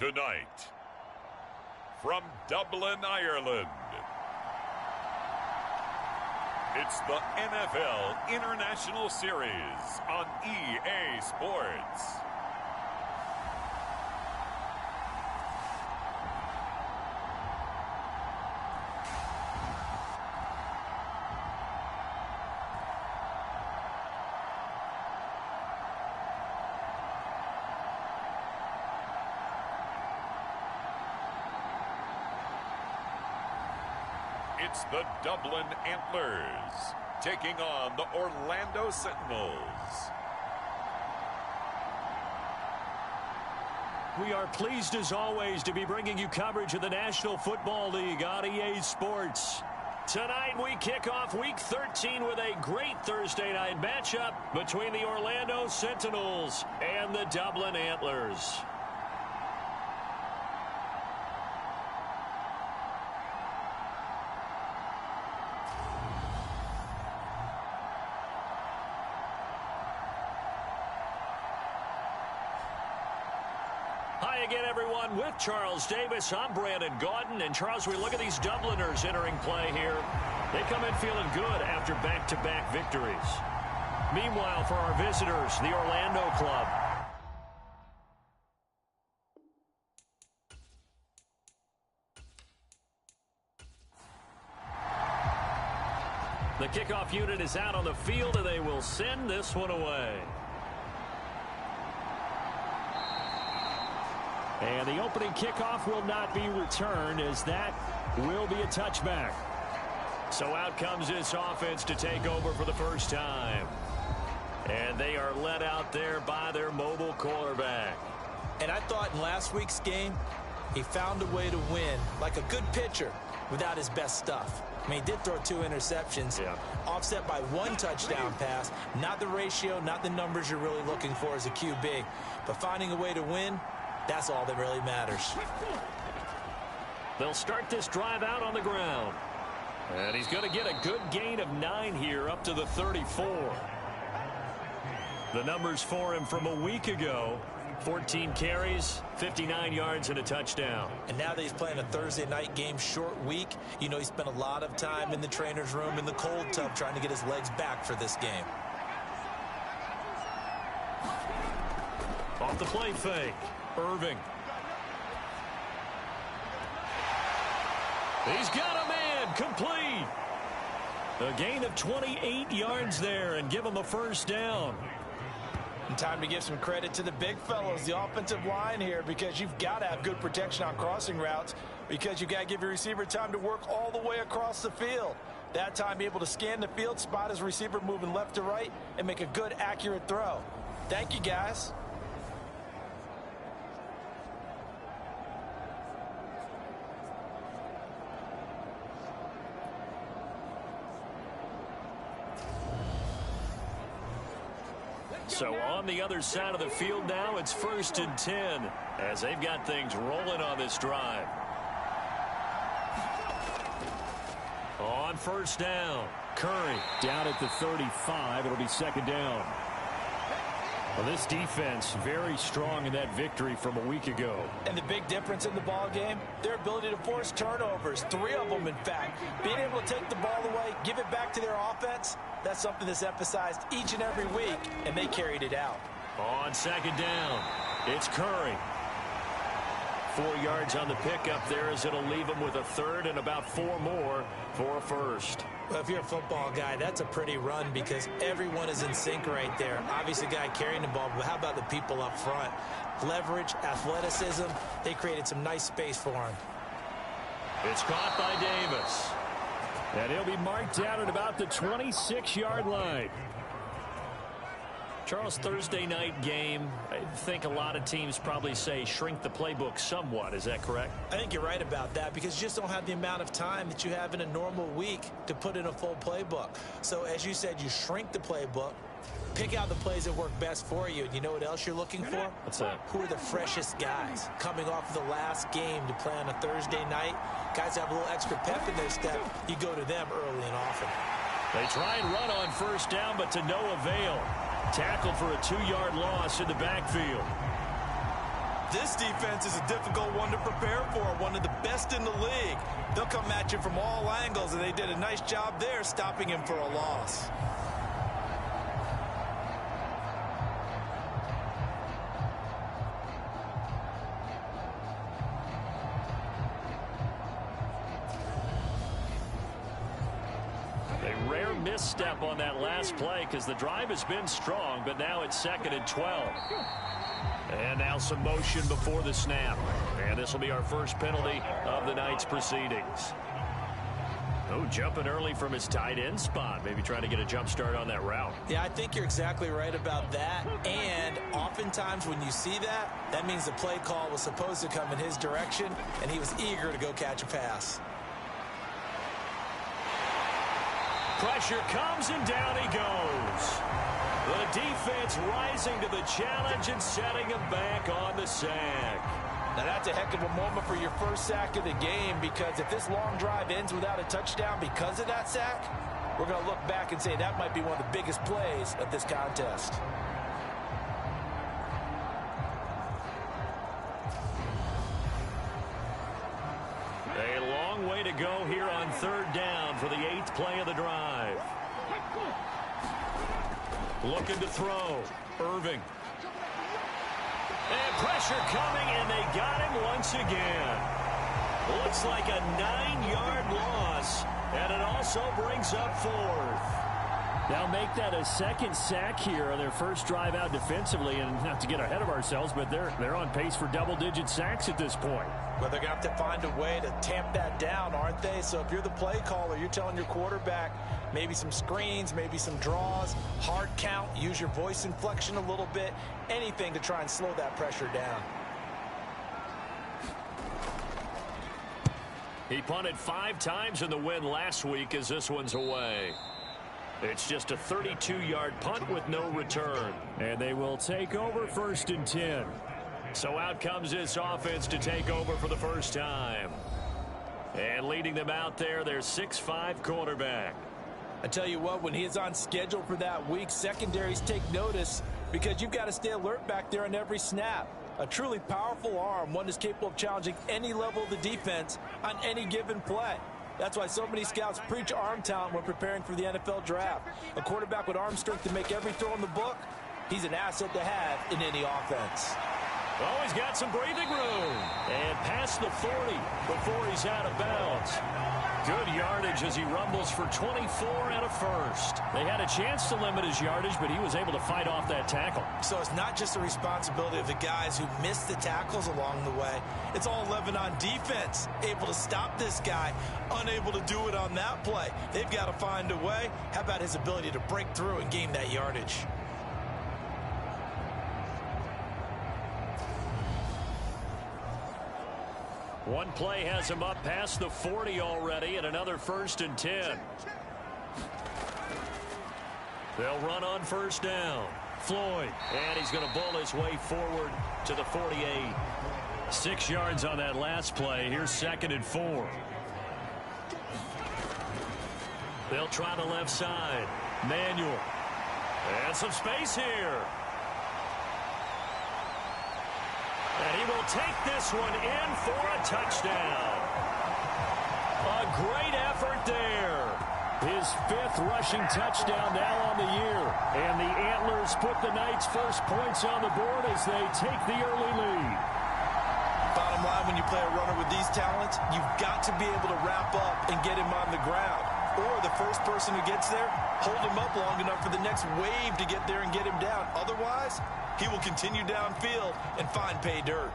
Tonight, from Dublin, Ireland, it's the NFL International Series on EA Sports. It's the Dublin Antlers taking on the Orlando Sentinels. We are pleased as always to be bringing you coverage of the National Football League on EA Sports. Tonight we kick off Week 13 with a great Thursday night matchup between the Orlando Sentinels and the Dublin Antlers. Hi again, everyone. With Charles Davis, I'm Brandon Gaudin. And, Charles, we look at these Dubliners entering play here. They come in feeling good after back-to-back victories. Meanwhile, for our visitors, the Orlando club. The kickoff unit is out on the field, and they will send this one away. And the opening kickoff will not be returned, as that will be a touchback. So out comes this offense to take over for the first time. And they are led out there by their mobile quarterback. And I thought in last week's game, he found a way to win like a good pitcher without his best stuff. I mean, he did throw 2 interceptions, offset by 1 touchdown pass. Not the ratio, not the numbers you're really looking for as a QB. But finding a way to win, that's all that really matters. They'll start this drive out on the ground. And he's going to get a good gain of 9 here up to the 34. The numbers for him from a week ago: 14 carries, 59 yards, and a touchdown. And now that he's playing a Thursday night game, short week, you know he spent a lot of time in the trainer's room in the cold tub trying to get his legs back for this game. Off the play fake, Irving. He's got a man, complete. A gain of 28 yards there, and give him a first down. And time to give some credit to the big fellows, the offensive line here, because you've got to have good protection on crossing routes, because you've got to give your receiver time to work all the way across the field. That time, be able to scan the field, spot his receiver moving left to right, and make a good, accurate throw. Thank you, guys. So on the other side of the field now, it's 1st and 10 as they've got things rolling on this drive. On first down, Curry down at the 35. It'll be 2nd down. Well, this defense very strong in that victory from a week ago. And the big difference in the ball game, their ability to force turnovers, 3 of them in fact. Being able to take the ball away, give it back to their offense, that's something that's emphasized each and every week, and they carried it out. On 2nd down, it's Curry. 4 yards on the pickup there, as it'll leave him with a 3rd and about 4 more for a first. Well, if you're a football guy, that's a pretty run because everyone is in sync right there. Obviously, the guy carrying the ball, but how about the people up front? Leverage, athleticism, they created some nice space for him. It's caught by Davis. And he'll be marked down at about the 26-yard line. Charles, Thursday night game, I think a lot of teams probably say shrink the playbook somewhat. Is that correct? I think you're right about that because you just don't have the amount of time that you have in a normal week to put in a full playbook. So as you said, you shrink the playbook, pick out the plays that work best for you. And you know what else you're looking for? What's that? Who are the freshest guys coming off of the last game to play on a Thursday night? Guys have a little extra pep in their step. You go to them early and often. They try and run on first down, but to no avail. Tackled for a 2-yard loss in the backfield. This defense is a difficult one to prepare for, one of the best in the league. They'll come at you from all angles, and they did a nice job there stopping him for a loss. A rare misstep on that last play because the drive has been strong, but now it's 2nd and 12. And now some motion before the snap. And this will be our first penalty of the night's proceedings. Oh, jumping early from his tight end spot. Maybe trying to get a jump start on that route. Yeah, I think you're exactly right about that. And oftentimes when you see that, that means the play call was supposed to come in his direction, and he was eager to go catch a pass. Pressure comes, and down he goes. The defense rising to the challenge and setting him back on the sack. Now, that's a heck of a moment for your first sack of the game, because if this long drive ends without a touchdown because of that sack, we're going to look back and say that might be one of the biggest plays of this contest. A long way to go here on 3rd down for the 8th play of the drive. Looking to throw. Irving. And pressure coming, and they got him once again. Looks like a 9-yard loss, and it also brings up 4th. Now make that a 2nd sack here on their first drive out defensively, and not to get ahead of ourselves, but they're on pace for double-digit sacks at this point. Well, they're going to have to find a way to tamp that down, aren't they? So if you're the play caller, you're telling your quarterback maybe some screens, maybe some draws, hard count, use your voice inflection a little bit, anything to try and slow that pressure down. He punted 5 times in the win last week as this one's away. It's just a 32-yard punt with no return. And they will take over 1st and 10. So out comes this offense to take over for the first time. And leading them out there, their 6'5" quarterback. I tell you what, when he is on schedule for that week, secondaries take notice because you've got to stay alert back there on every snap. A truly powerful arm, one is capable of challenging any level of the defense on any given play. That's why so many scouts preach arm talent when preparing for the NFL draft. A quarterback with arm strength to make every throw in the book, he's an asset to have in any offense. Oh, he's got some breathing room. And past the 40 before he's out of bounds. Good yardage as he rumbles for 24 and a first. They had a chance to limit his yardage, but he was able to fight off that tackle. So it's not just the responsibility of the guys who missed the tackles along the way. It's all 11 on defense, able to stop this guy, unable to do it on that play. They've got to find a way. How about his ability to break through and gain that yardage? One play has him up past the 40 already, and another 1st and 10. They'll run on 1st down. Floyd, and he's going to bull his way forward to the 48. 6 yards on that last play. Here's 2nd and 4. They'll try the left side. Manuel. And some space here. And he will take this one in for a touchdown. A great effort there. His 5th rushing touchdown now on the year. And the Antlers put the Knights' first points on the board as they take the early lead. Bottom line, when you play a runner with these talents, you've got to be able to wrap up and get him on the ground. Or the first person who gets there, hold him up long enough for the next wave to get there and get him down. Otherwise, he will continue downfield and find pay dirt.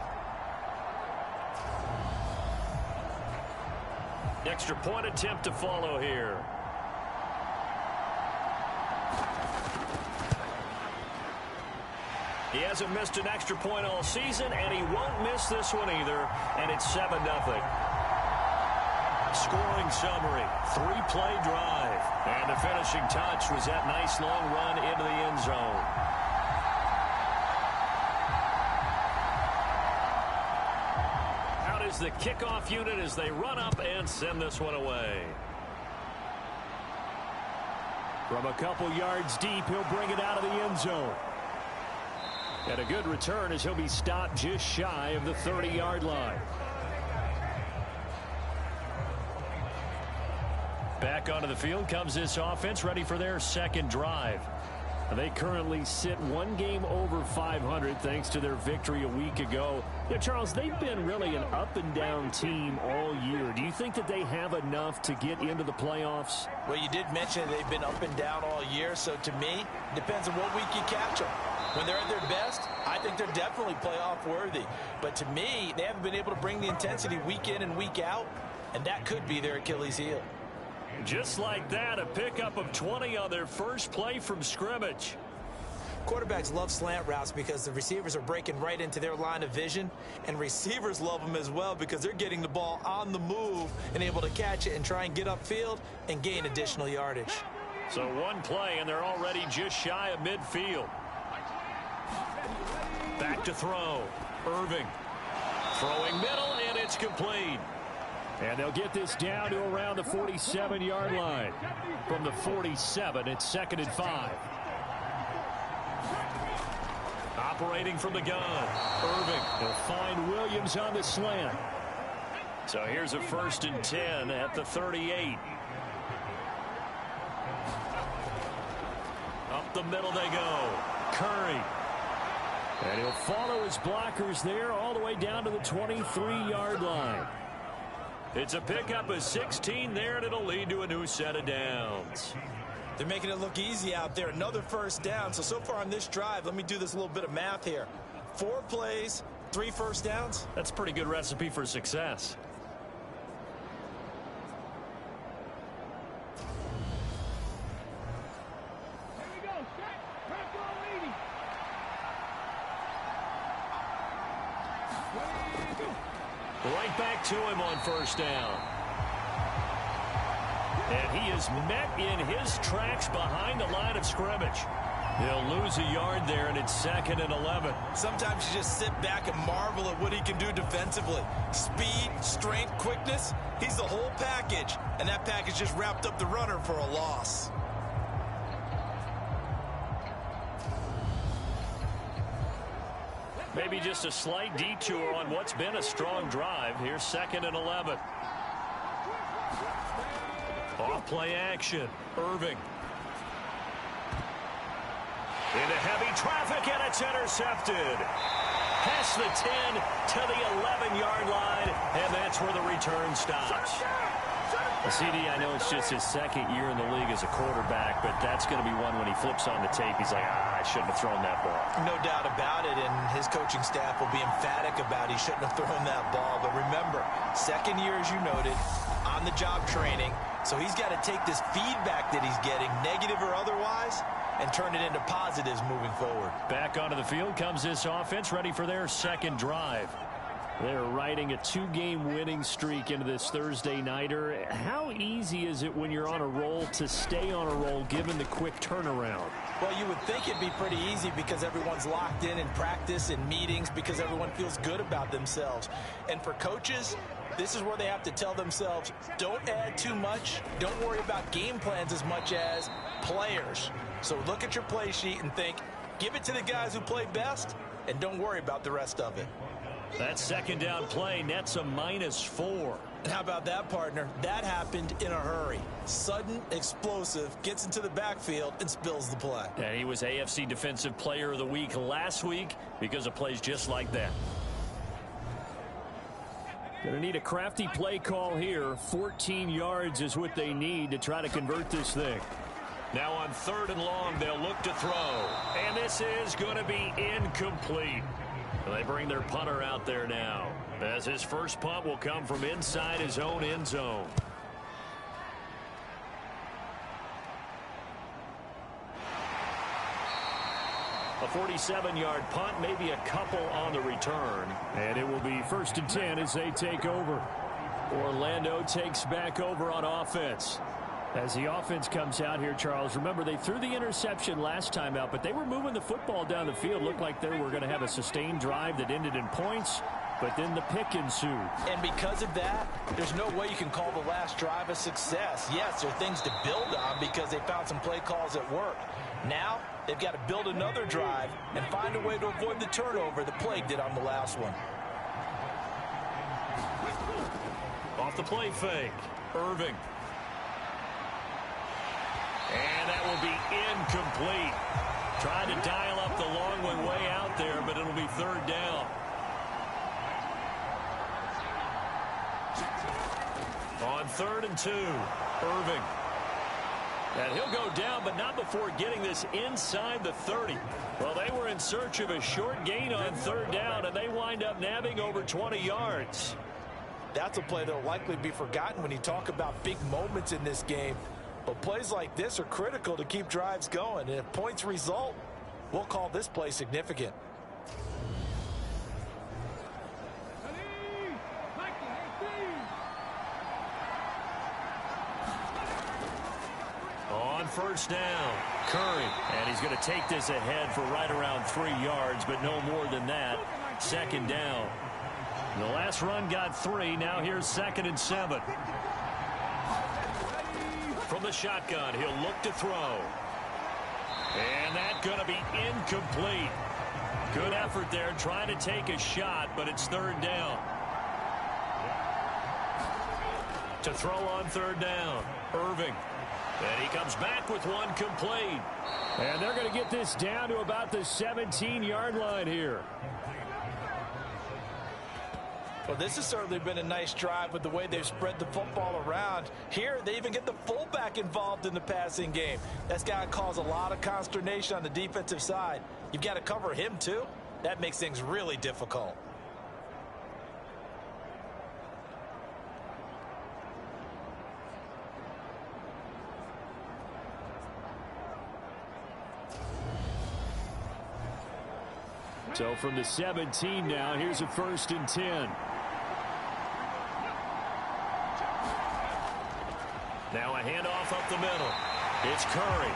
Extra point attempt to follow here. He hasn't missed an extra point all season, and he won't miss this one either, and it's 7-0. Scoring summary, 3-play drive, and the finishing touch was that nice long run into the end zone. Out is the kickoff unit as they run up and send this one away. From a couple yards deep, he'll bring it out of the end zone. And a good return as he'll be stopped just shy of the 30-yard line. Back onto the field comes this offense, ready for their second drive. They currently sit one game over 500 thanks to their victory a week ago. Yeah, Charles, they've been really an up-and-down team all year. Do you think that they have enough to get into the playoffs? Well, you did mention they've been up and down all year, so to me, it depends on what week you catch them. When they're at their best, I think they're definitely playoff worthy. But to me, they haven't been able to bring the intensity week in and week out, and that could be their Achilles heel. Just like that, a pickup of 20 on their first play from scrimmage. Quarterbacks love slant routes because the receivers are breaking right into their line of vision, and receivers love them as well because they're getting the ball on the move and able to catch it and try and get upfield and gain additional yardage. So one play, and they're already just shy of midfield. Back to throw. Irving. Throwing middle, and it's complete. And they'll get this down to around the 47-yard line. From the 47, it's 2nd and 5. Operating from the gun. Irving. He'll find Williams on the slant. So here's a 1st and 10 at the 38. Up the middle they go. Curry. And he'll follow his blockers there all the way down to the 23-yard line. It's a pickup of 16 there, and it'll lead to a new set of downs. They're making it look easy out there. Another 1st down. So far on this drive, let me do this little bit of math here. 4 plays, 3 first downs. That's a pretty good recipe for success. Right back to him on 1st down. And he is met in his tracks behind the line of scrimmage. He'll lose a yard there, and it's 2nd and 11. Sometimes you just sit back and marvel at what he can do defensively. Speed, strength, quickness. He's the whole package. And that package just wrapped up the runner for a loss. Maybe just a slight detour on what's been a strong drive. Here's 2nd and 11. Off play action. Irving. Into heavy traffic, and it's intercepted. Past the 10 to the 11-yard line, and that's where the return stops. CD, I know it's just his 2nd year in the league as a quarterback, but that's going to be one when he flips on the tape. He's like, I shouldn't have thrown that ball. No doubt about it, and his coaching staff will be emphatic about he shouldn't have thrown that ball. But remember, 2nd year, as you noted, on-the-job training. So he's got to take this feedback that he's getting, negative or otherwise, and turn it into positives moving forward. Back onto the field comes this offense, ready for their 2nd drive. They're riding a 2-game winning streak into this Thursday nighter. How easy is it when you're on a roll to stay on a roll given the quick turnaround? Well, you would think it'd be pretty easy because everyone's locked in practice and meetings because everyone feels good about themselves. And for coaches, this is where they have to tell themselves, don't add too much. Don't worry about game plans as much as players. So look at your play sheet and think, give it to the guys who play best, and don't worry about the rest of it. That 2nd down play nets a -4. And how about that, partner? That happened in a hurry. Sudden, explosive, gets into the backfield and spills the play. And he was AFC Defensive Player of the Week last week because of plays just like that. Going to need a crafty play call here. 14 yards is what they need to try to convert this thing. Now on 3rd and long, they'll look to throw. And this is going to be incomplete. They bring their punter out there now, as his first punt will come from inside his own end zone. A 47-yard punt, maybe a couple on the return. And it will be 1st and 10 as they take over. Orlando takes back over on offense. As the offense comes out here, Charles, remember they threw the interception last time out, but they were moving the football down the field. Looked like they were going to have a sustained drive that ended in points, but then the pick ensued. And because of that, there's no way you can call the last drive a success. Yes, there are things to build on because they found some play calls that work. Now, they've got to build another drive and find a way to avoid the turnover that plagued it on the last one. Off the play fake, Irving. And that will be incomplete. Trying to dial up the long one way out there, but it'll be third down. On 3rd and 2, Irving. And he'll go down, but not before getting this inside the 30. Well, they were in search of a short gain on 3rd down, and they wind up nabbing over 20 yards. That's a play that will likely be forgotten when you talk about big moments in this game. But plays like this are critical to keep drives going. And if points result, we'll call this play significant. On 1st down, Curry. And he's going to take this ahead for right around 3 yards, but no more than that. 2nd down. The last run got 3. Now here's 2nd and 7. From the shotgun, he'll look to throw. And that's going to be incomplete. Good effort there trying to take a shot, but it's 3rd down. To throw on 3rd down, Irving. And he comes back with one complete. And they're going to get this down to about the 17-yard line here. Well, this has certainly been a nice drive with the way they've spread the football around. Here, they even get the fullback involved in the passing game. That's got to cause a lot of consternation on the defensive side. You've got to cover him, too. That makes things really difficult. So from the 17 now, here's a 1st and 10. Now a handoff up the middle. It's Curry.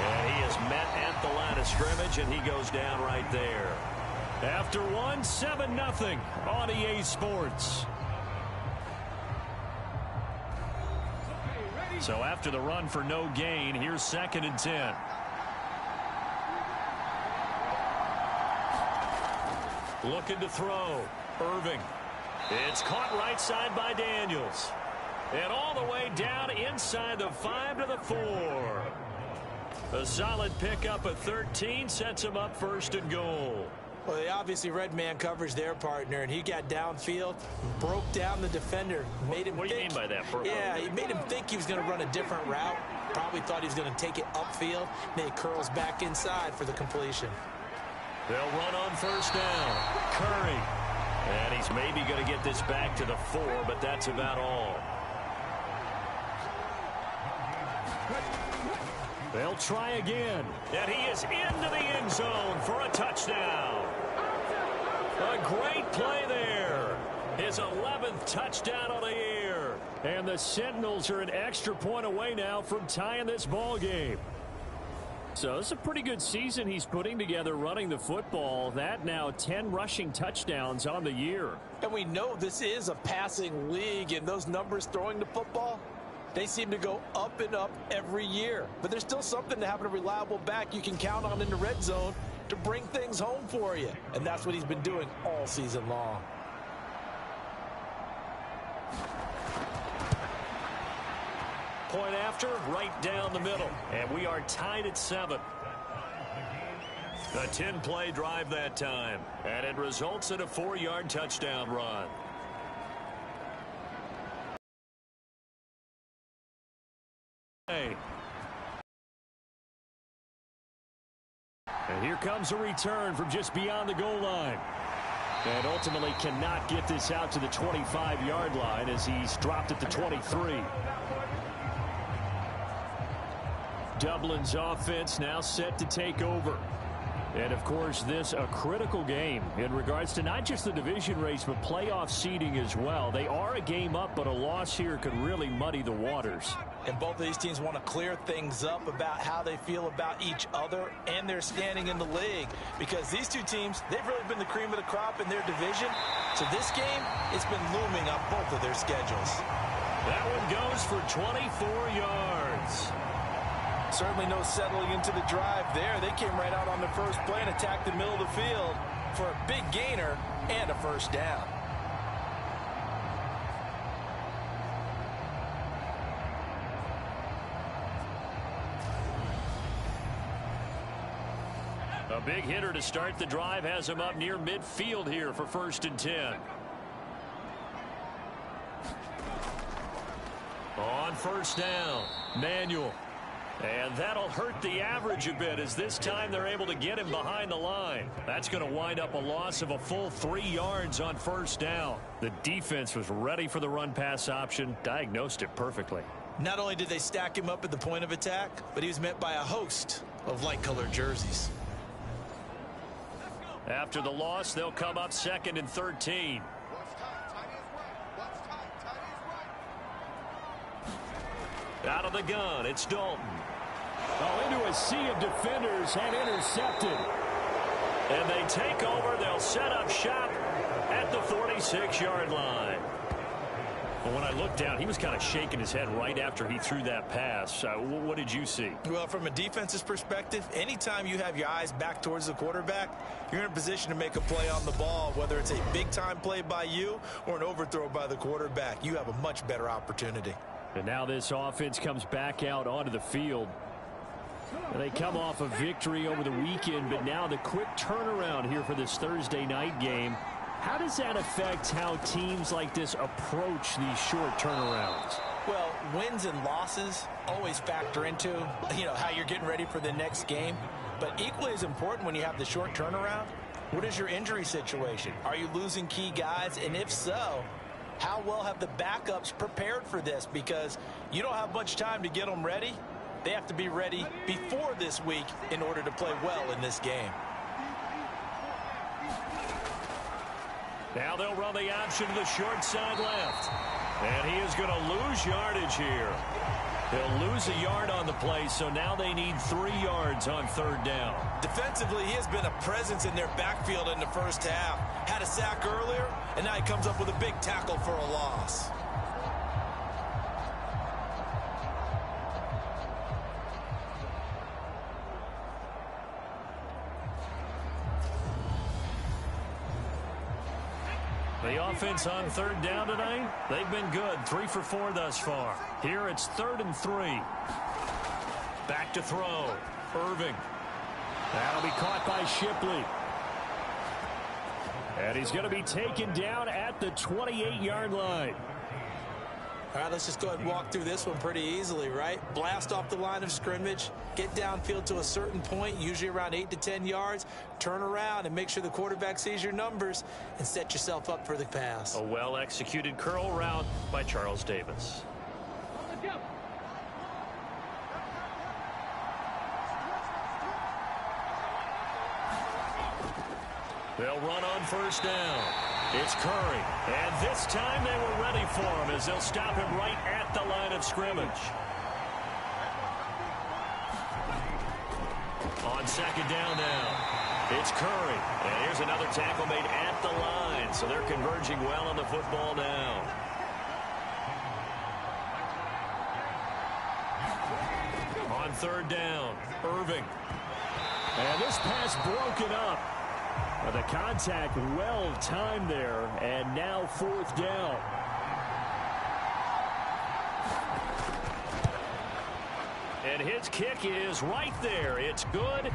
And he is met at the line of scrimmage, and he goes down right there. After one, 7-0 on EA Sports. So after the run for no gain, here's 2nd and 10. Looking to throw. Irving. It's caught right side by Daniels. And all the way down inside the 5 to the 4. A solid pickup of 13 sets him up 1st and goal. Well, they obviously read man coverage their partner, and he got downfield, broke down the defender, made him What do you mean by that? Yeah, he made him think he was going to run a different route. Probably thought he was going to take it upfield. Then he curls back inside for the completion. They'll run on 1st down. Curry. And he's maybe going to get this back to the 4, but that's about all. They'll try again. And he is into the end zone for a touchdown. A great play there. His 11th touchdown on the year. And the Sentinels are an extra point away now from tying this ball game. So it's a pretty good season he's putting together running the football. That now 10 rushing touchdowns on the year. And we know this is a passing league, and those numbers throwing the football, they seem to go up and up every year. But there's still something to having a reliable back you can count on in the red zone to bring things home for you. And that's what he's been doing all season long. Point after, right down the middle. And we are tied at 7. A 10-play drive that time. And it results in a 4-yard touchdown run. And here comes a return from just beyond the goal line. And ultimately cannot get this out to the 25-yard line as he's dropped at the 23. Dublin's offense now set to take over. And, of course, this a critical game in regards to not just the division race, but playoff seeding as well. They are a game up, but a loss here could really muddy the waters. And both of these teams want to clear things up about how they feel about each other and their standing in the league. Because these two teams, they've really been the cream of the crop in their division. So this game, it's been looming on both of their schedules. That one goes for 24 yards. Certainly no settling into the drive there. They came right out on the first play and attacked the middle of the field for a big gainer and a first down. A big hitter to start the drive has him up near midfield here for 1st and 10. On first down, Manuel. And that'll hurt the average a bit as this time they're able to get him behind the line. That's going to wind up a loss of a full 3 yards on first down. The defense was ready for the run-pass option, diagnosed it perfectly. Not only did they stack him up at the point of attack, but he was met by a host of light-colored jerseys. After the loss, they'll come up 2nd and 13. Out of the gun, it's Dalton. Oh, into a sea of defenders and intercepted. And they take over. They'll set up shop at the 46-yard line. But when I looked down, he was kind of shaking his head right after he threw that pass. What did you see? Well, from a defense's perspective, anytime you have your eyes back towards the quarterback, you're in a position to make a play on the ball, whether it's a big-time play by you or an overthrow by the quarterback. You have a much better opportunity. And now this offense comes back out onto the field. And they come off a victory over the weekend, but now the quick turnaround here for this Thursday night game. How does that affect how teams like this approach these short turnarounds? Well, wins and losses always factor into, how you're getting ready for the next game. But equally as important when you have the short turnaround, what is your injury situation? Are you losing key guys? And if so, how well have the backups prepared for this? Because you don't have much time to get them ready. They have to be ready before this week in order to play well in this game. Now they'll run the option to the short side left. And he is going to lose yardage here. He'll lose a yard on the play, so now they need 3 yards on 3rd down. Defensively, he has been a presence in their backfield in the first half. Had a sack earlier, and now he comes up with a big tackle for a loss. The offense on 3rd down tonight, they've been good. 3 for 4 thus far. Here it's 3rd and 3. Back to throw. Irving. That'll be caught by Shipley. And he's going to be taken down at the 28-yard line. All right, let's just go ahead and walk through this one pretty easily, right? Blast off the line of scrimmage, get downfield to a certain point, usually around 8 to 10 yards, turn around and make sure the quarterback sees your numbers and set yourself up for the pass. A well-executed curl route by Charles Davis. They'll run on 1st down. It's Curry. And this time they were ready for him as they'll stop him right at the line of scrimmage. On 2nd down now, it's Curry. And here's another tackle made at the line. So they're converging well on the football now. On 3rd down, Irving. And this pass broken up. The contact well timed there, and now 4th down. And his kick is right there. It's good,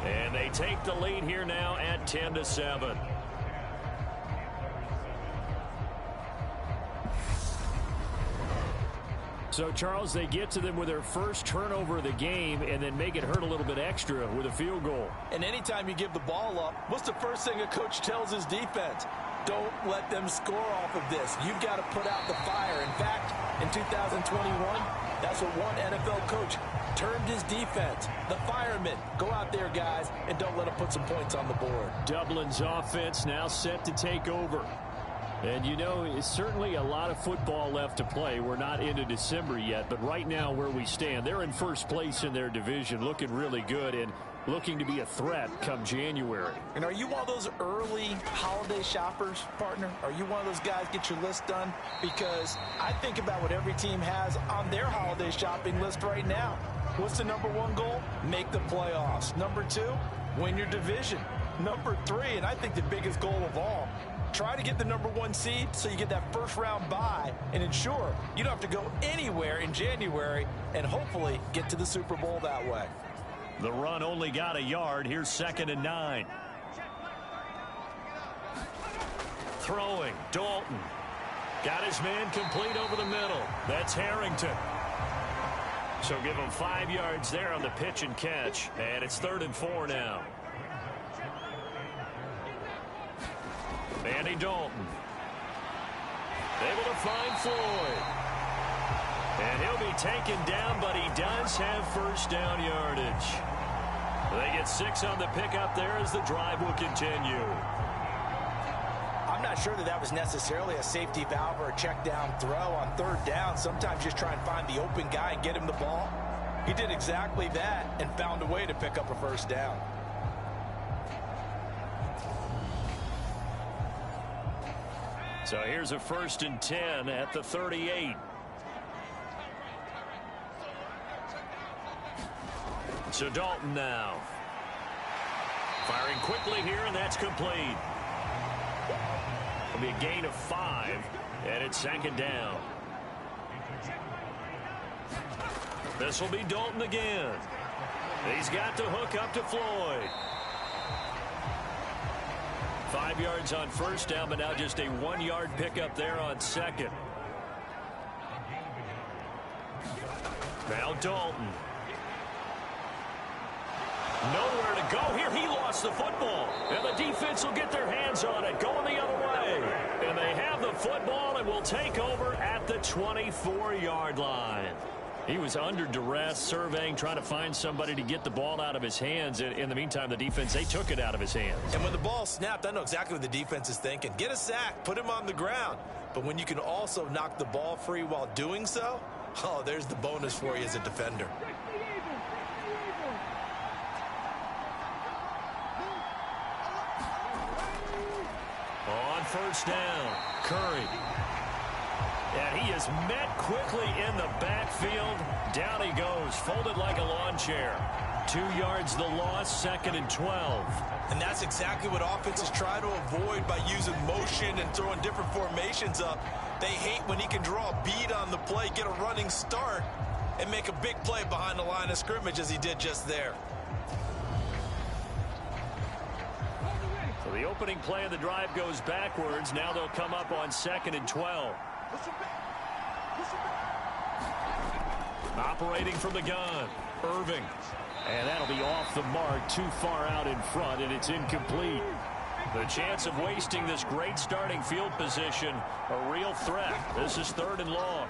and they take the lead here now at 10-7. So, Charles, they get to them with their first turnover of the game and then make it hurt a little bit extra with a field goal. And anytime you give the ball up, what's the first thing a coach tells his defense? Don't let them score off of this. You've got to put out the fire. In fact, in 2021, that's what one NFL coach termed his defense. The firemen. Go out there, guys, and don't let them put some points on the board. Dublin's offense now set to take over. And, it's certainly a lot of football left to play. We're not into December yet, but right now where we stand, they're in first place in their division, looking really good and looking to be a threat come January. And are you one of those early holiday shoppers, partner? Are you one of those guys get your list done? Because I think about what every team has on their holiday shopping list right now. What's the number one goal? Make the playoffs. Number 2, win your division. Number 3, and I think the biggest goal of all, try to get the number 1 seed so you get that first round bye and ensure you don't have to go anywhere in January and hopefully get to the Super Bowl that way. The run only got a yard. Here's 2nd and 9. Throwing, Dalton. Got his man complete over the middle. That's Harrington. So give him 5 yards there on the pitch and catch. And it's 3rd and 4 now. Andy Dalton. Able to find Floyd. And he'll be taken down, but he does have first down yardage. They get 6 on the pickup there as the drive will continue. I'm not sure that was necessarily a safety valve or a check down throw on 3rd down. Sometimes just try and find the open guy and get him the ball. He did exactly that and found a way to pick up a first down. So here's a 1st and 10 at the 38. So Dalton now. Firing quickly here, and that's complete. It'll be a gain of 5, and it's 2nd down. This will be Dalton again. He's got to hook up to Floyd. 5 yards on 1st down, but now just a 1-yard pickup there on 2nd. Now Dalton. Nowhere to go here. He lost the football. And the defense will get their hands on it. Going the other way. And they have the football and will take over at the 24-yard line. He was under duress, surveying, trying to find somebody to get the ball out of his hands. In the meantime, the defense, they took it out of his hands. And when the ball snapped, I know exactly what the defense is thinking. Get a sack, put him on the ground. But when you can also knock the ball free while doing so, oh, there's the bonus for you as a defender. On 1st down, Curry. And he is met quickly in the backfield. Down he goes, folded like a lawn chair. 2 yards the loss, 2nd and 12. And that's exactly what offenses try to avoid by using motion and throwing different formations up. They hate when he can draw a bead on the play, get a running start, and make a big play behind the line of scrimmage as he did just there. So the opening play of the drive goes backwards. Now they'll come up on 2nd and 12. Operating from the gun, Irving. And that'll be off the mark, too far out in front, and it's incomplete. The chance of wasting this great starting field position, a real threat. This is 3rd and long.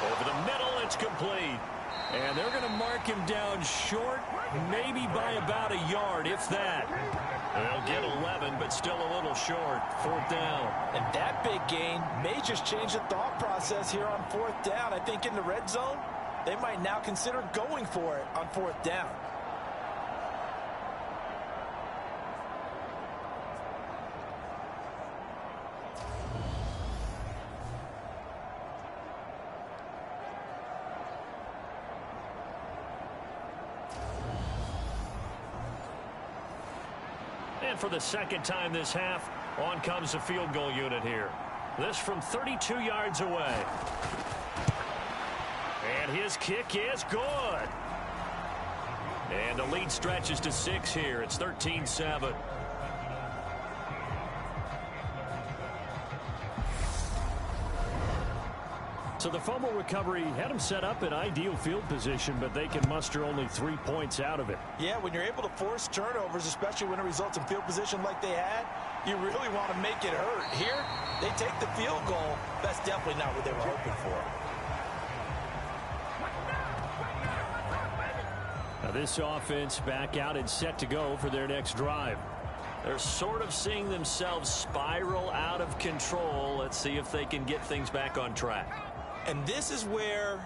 Over the middle, it's complete. And they're going to mark him down short, maybe by about a yard, if that. They'll get 11, but still a little short. 4th down. And that big gain may just change the thought process here on 4th down. I think in the red zone, they might now consider going for it on 4th down. And for the 2nd time this half, on comes the field goal unit here. This from 32 yards away. And his kick is good. And the lead stretches to 6 here. It's 13-7. So the fumble recovery had them set up in ideal field position, but they can muster only 3 points out of it. Yeah, when you're able to force turnovers, especially when it results in field position like they had, you really want to make it hurt. Here, they take the field goal. That's definitely not what they were hoping for. Now this offense back out and set to go for their next drive. They're sort of seeing themselves spiral out of control. Let's see if they can get things back on track. And this is where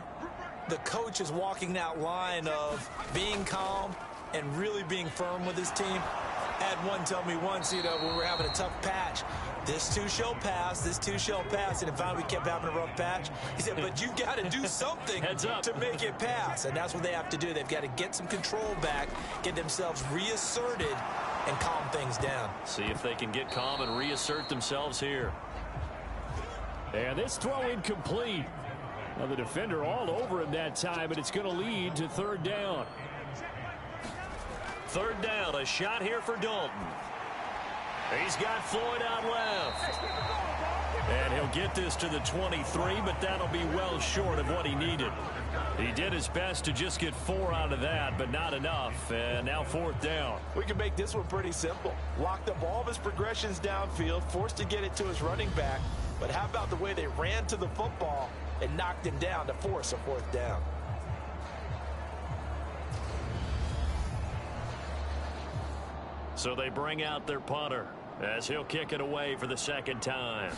the coach is walking that line of being calm and really being firm with his team. Had one tell me once, when we were having a tough patch, this too shall pass, this too shall pass. And finally we kept having a rough patch. He said, but you got to do something to make it pass. And that's what they have to do. They've got to get some control back, get themselves reasserted, and calm things down. See if they can get calm and reassert themselves here. And this throw incomplete. Now the defender all over him that time, and it's going to lead to third down. Third down, a shot here for Dalton. He's got Floyd out left. And he'll get this to the 23, but that'll be well short of what he needed. He did his best to just get 4 out of that, but not enough. And now fourth down. We can make this one pretty simple. Locked up all of his progressions downfield, forced to get it to his running back. But how about the way they ran to the football and knocked him down to force a fourth down? So they bring out their punter as he'll kick it away for the second time.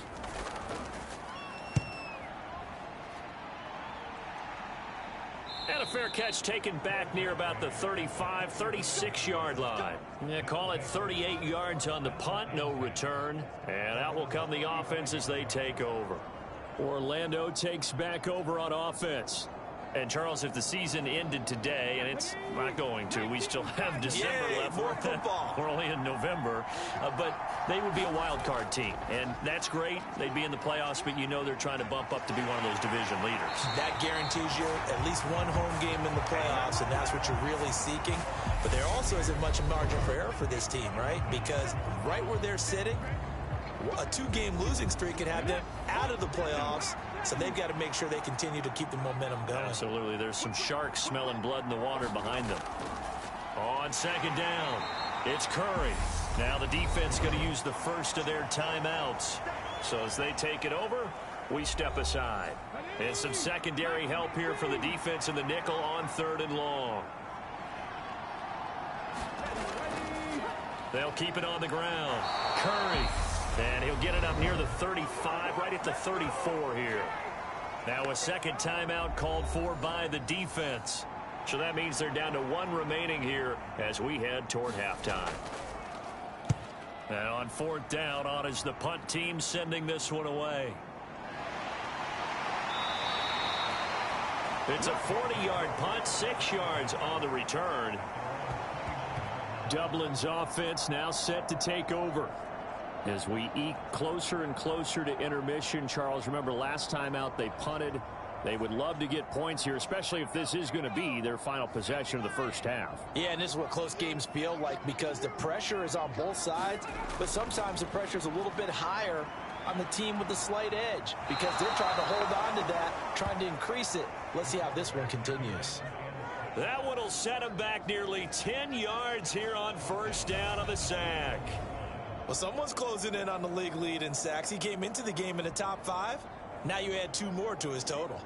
And a fair catch taken back near about the 35, 36-yard line. Yeah, call it 38 yards on the punt, no return. And out will come the offense as they take over. Orlando takes back over on offense. And, Charles, if the season ended today, and it's not going to, we still have December left. More football. We're only in November. But they would be a wild card team. And that's great. They'd be in the playoffs, but they're trying to bump up to be one of those division leaders. That guarantees you at least one home game in the playoffs, and that's what you're really seeking. But there also isn't much margin for error for this team, right? Because right where they're sitting, a 2-game losing streak could have them out of the playoffs. So they've got to make sure they continue to keep the momentum going. Absolutely. There's some sharks smelling blood in the water behind them. On second down, it's Curry. Now the defense going to use the first of their timeouts. So as they take it over, we step aside. And some secondary help here for the defense in the nickel on third and long. They'll keep it on the ground. Curry. And he'll get it up near the 35, right at the 34 here. Now a second timeout called for by the defense. So that means they're down to 1 remaining here as we head toward halftime. And on fourth down, on is the punt team sending this one away. It's a 40-yard punt, 6 yards on the return. Dublin's offense now set to take over. As we eke closer and closer to intermission, Charles, remember last time out they punted. They would love to get points here, especially if this is going to be their final possession of the first half. Yeah, and this is what close games feel like because the pressure is on both sides, but sometimes the pressure is a little bit higher on the team with the slight edge because they're trying to hold on to that, trying to increase it. Let's see how this one continues. That one will set him back nearly 10 yards here on first down on the sack. Well, someone's closing in on the league lead in sacks. He came into the game in the top 5. Now you add 2 more to his total.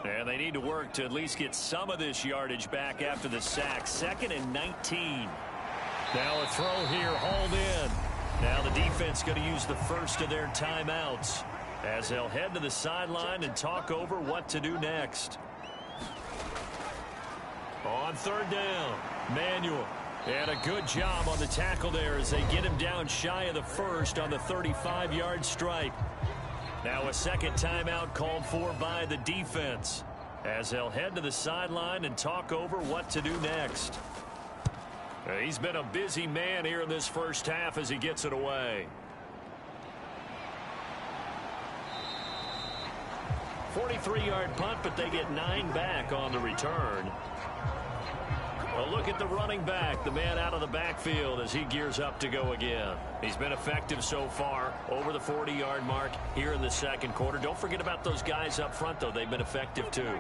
And they need to work to at least get some of this yardage back after the sack. 2nd and 19. Now a throw here, hauled in. Now the defense going to use the first of their timeouts as they'll head to the sideline and talk over what to do next. On third down, Manuel. And a good job on the tackle there as they get him down shy of the first on the 35-yard stripe. Now a second timeout called for by the defense as they'll head to the sideline and talk over what to do next. He's been a busy man here in this first half as he gets it away. 43-yard punt, but they get 9 back on the return. A look at the running back, the man out of the backfield as he gears up to go again. He's been effective so far, over the 40-yard mark here in the second quarter. Don't forget about those guys up front, though. They've been effective, too.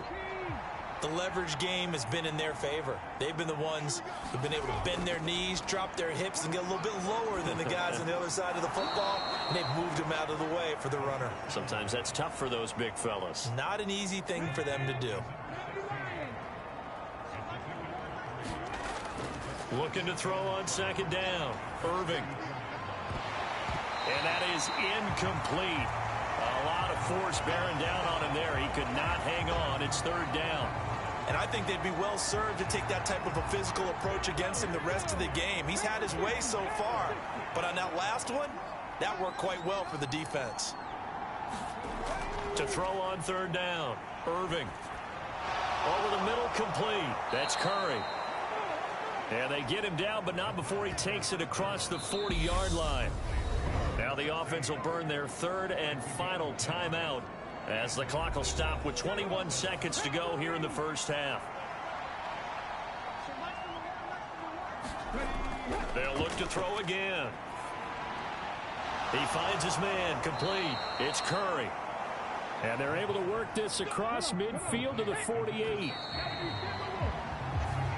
The leverage game has been in their favor. They've been the ones who've been able to bend their knees, drop their hips, and get a little bit lower than the guys on the other side of the football, and they've moved them out of the way for the runner. Sometimes that's tough for those big fellas. Not an easy thing for them to do. Looking to throw on second down. Irving. And that is incomplete. A lot of force bearing down on him there. He could not hang on. It's third down. And I think they'd be well served to take that type of a physical approach against him the rest of the game. He's had his way so far, but on that last one, that worked quite well for the defense. To throw on third down, Irving. Over the middle, complete. That's Curry. And they get him down, but not before he takes it across the 40-yard line. Now the offense will burn their third and final timeout as the clock will stop with 21 seconds to go here in the first half. They'll look to throw again. He finds his man, complete. It's Curry. And they're able to work this across midfield to the 48.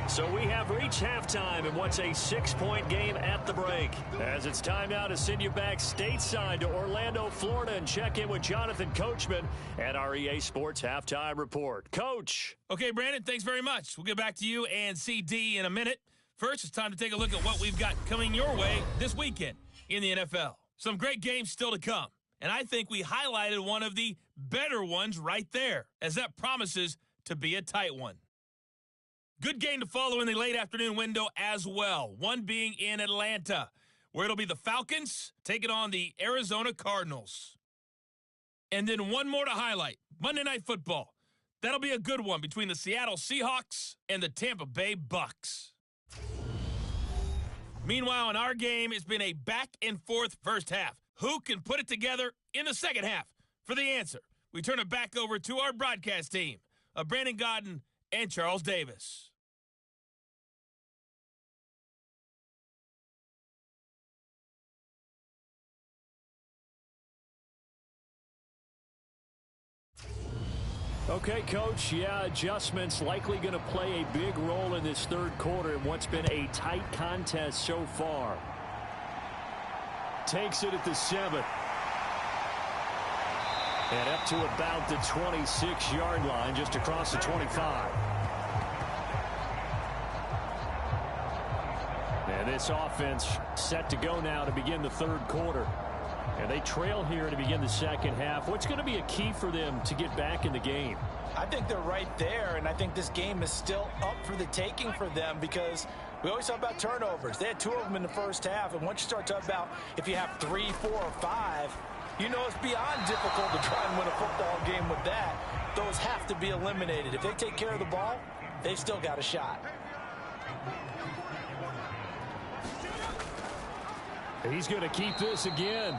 So we have reached halftime in what's a 6-point game at the break. As it's time now to send you back stateside to Orlando, Florida, and check in with Jonathan Coachman at our EA Sports Halftime Report. Coach. Okay, Brandon, thanks very much. We'll get back to you and CD in a minute. First, it's time to take a look at what we've got coming your way this weekend in the NFL. Some great games still to come. And I think we highlighted one of the better ones right there, as that promises to be a tight one. Good game to follow in the late afternoon window as well, one being in Atlanta, where it'll be the Falcons taking on the Arizona Cardinals. And then one more to highlight, Monday Night Football. That'll be a good one between the Seattle Seahawks and the Tampa Bay Bucks. Meanwhile, in our game, it's been a back-and-forth first half. Who can put it together in the second half? For the answer, we turn it back over to our broadcast team of Brandon Godden and Charles Davis. Okay, Coach, yeah, adjustments likely going to play a big role in this third quarter in what's been a tight contest so far. Takes it at the 7. And up to about the 26-yard line, just across the 25. And this offense set to go now to begin the third quarter. And they trail here to begin the second half. What's going to be a key for them to get back in the game? I think they're right there, and I think this game is still up for the taking for them because we always talk about turnovers. They had 2 of them in the first half, and once you start talking about if you have 3, 4, or 5, you know it's beyond difficult to try and win a football game with that. Those have to be eliminated. If they take care of the ball, they've still got a shot. He's going to keep this again.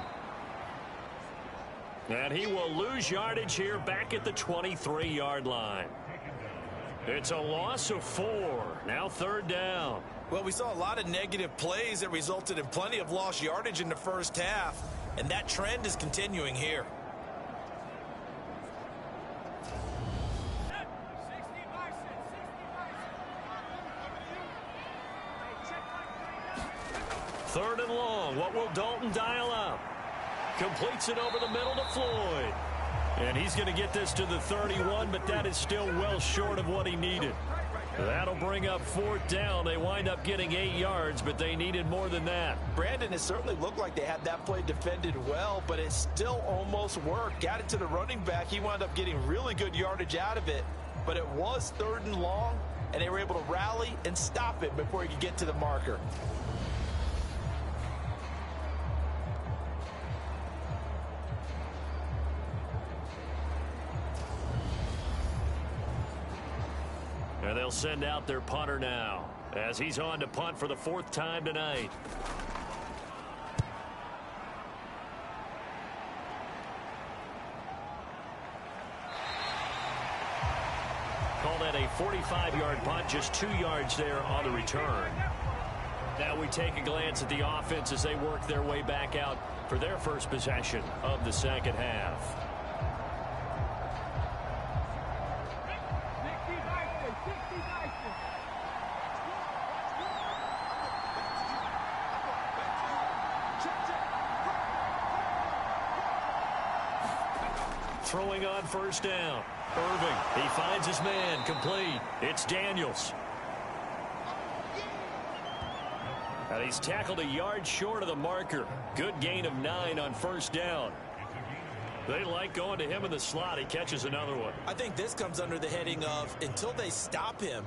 And he will lose yardage here back at the 23-yard line. It's a loss of 4. Now third down. Well, we saw a lot of negative plays that resulted in plenty of lost yardage in the first half, and that trend is continuing here. Third and long. What will Dalton dial up? Completes it over the middle to Floyd. And he's going to get this to the 31, but that is still well short of what he needed. That'll bring up fourth down. They wind up getting 8 yards, but they needed more than that. Brandon, it certainly looked like they had that play defended well, but it still almost worked. Got it to the running back. He wound up getting really good yardage out of it, but it was third and long, and they were able to rally and stop it before he could get to the marker. And they'll send out their punter now as he's on to punt for the 4th time tonight. Call that a 45-yard punt, just 2 yards there on the return. Now we take a glance at the offense as they work their way back out for their first possession of the second half. Throwing on first down. Irving, he finds his man, complete. It's Daniels. And he's tackled a yard short of the marker. Good gain of 9 on first down. They like going to him in the slot. He catches another one. I think this comes under the heading of until they stop him,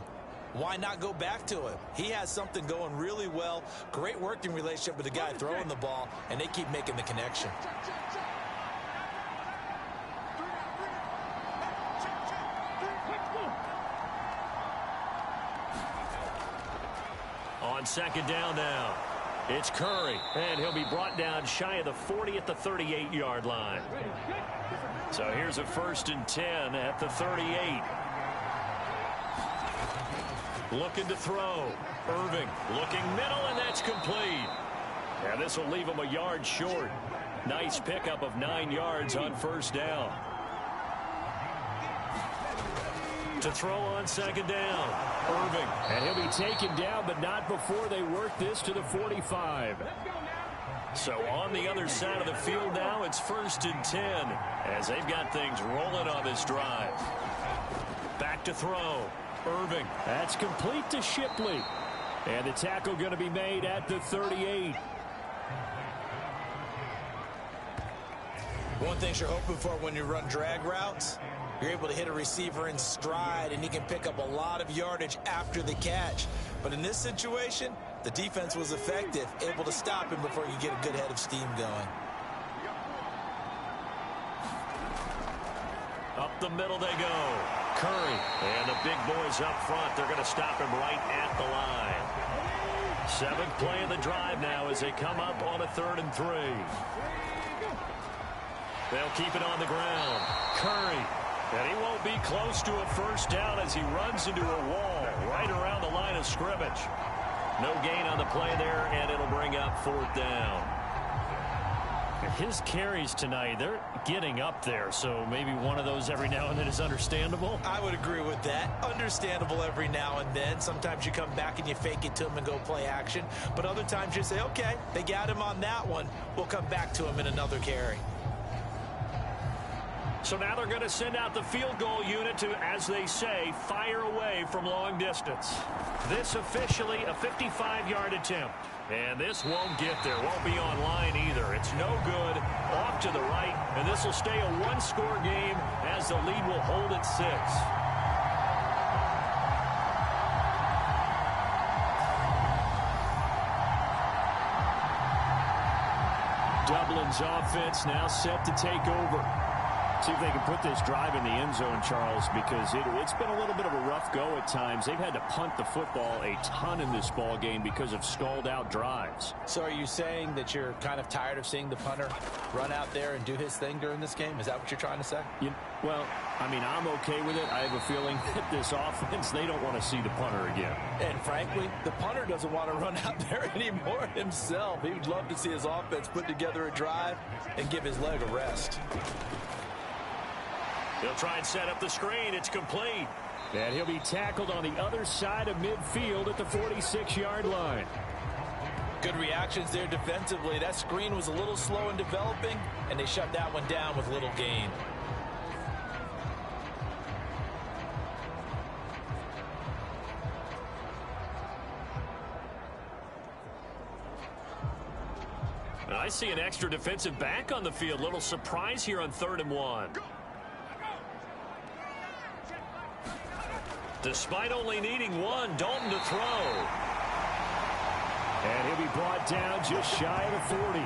why not go back to him? He has something going really well. Great working relationship with the guy throwing the ball, and they keep making the connection. On second down now, it's Curry, and he'll be brought down shy of the 40 at the 38-yard line. So here's a 1st and 10 at the 38. Looking to throw. Irving looking middle, and that's complete. And this will leave him a yard short. Nice pickup of 9 yards on 1st down. To throw on second down, Irving. And he'll be taken down, but not before they work this to the 45. So on the other side of the field now, it's 1st and 10 as they've got things rolling on this drive. Back to throw, Irving. That's complete to Shipley. And the tackle going to be made at the 38. One thing you're hoping for when you run drag routes, you're able to hit a receiver in stride, and he can pick up a lot of yardage after the catch. But in this situation, the defense was effective, able to stop him before you get a good head of steam going. Up the middle they go. Curry. And the big boys up front. They're going to stop him right at the line. 7th play of the drive now as they come up on a 3rd and 3. They'll keep it on the ground. Curry. And he won't be close to a 1st down as he runs into a wall right around the line of scrimmage. No gain on the play there, and it'll bring up 4th down. His carries tonight, they're getting up there, so maybe one of those every now and then is understandable. I would agree with that. Understandable every now and then. Sometimes you come back and you fake it to him and go play action. But other times you say, okay, they got him on that one. We'll come back to him in another carry. So now they're going to send out the field goal unit to, as they say, fire away from long distance. This officially a 55-yard attempt. And this won't get there. Won't be on line either. It's no good. Off to the right. And this will stay a one-score game as the lead will hold at 6. Dublin's offense now set to take over. See if they can put this drive in the end zone, Charles, because it's been a little bit of a rough go at times. They've had to punt the football a ton in this ball game because of stalled-out drives. So are you saying that you're kind of tired of seeing the punter run out there and do his thing during this game? Is that what you're trying to say? Well, I mean, I'm okay with it. I have a feeling that this offense, they don't want to see the punter again. And frankly, the punter doesn't want to run out there anymore himself. He would love to see his offense put together a drive and give his leg a rest. He'll try and set up the screen. It's complete. And he'll be tackled on the other side of midfield at the 46-yard line. Good reactions there defensively. That screen was a little slow in developing, and they shut that one down with little gain. And I see an extra defensive back on the field. Little surprise here on 3rd and 1. Despite only needing one, Dalton to throw. And he'll be brought down just shy of the 40.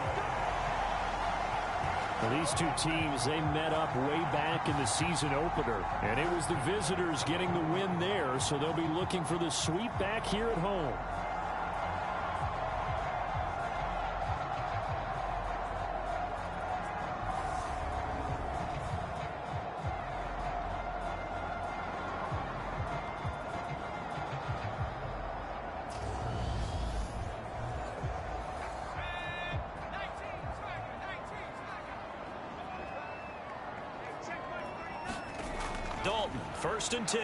Well, these two teams, they met up way back in the season opener. And it was the visitors getting the win there, so they'll be looking for the sweep back here at home. Dalton, 1st and 10.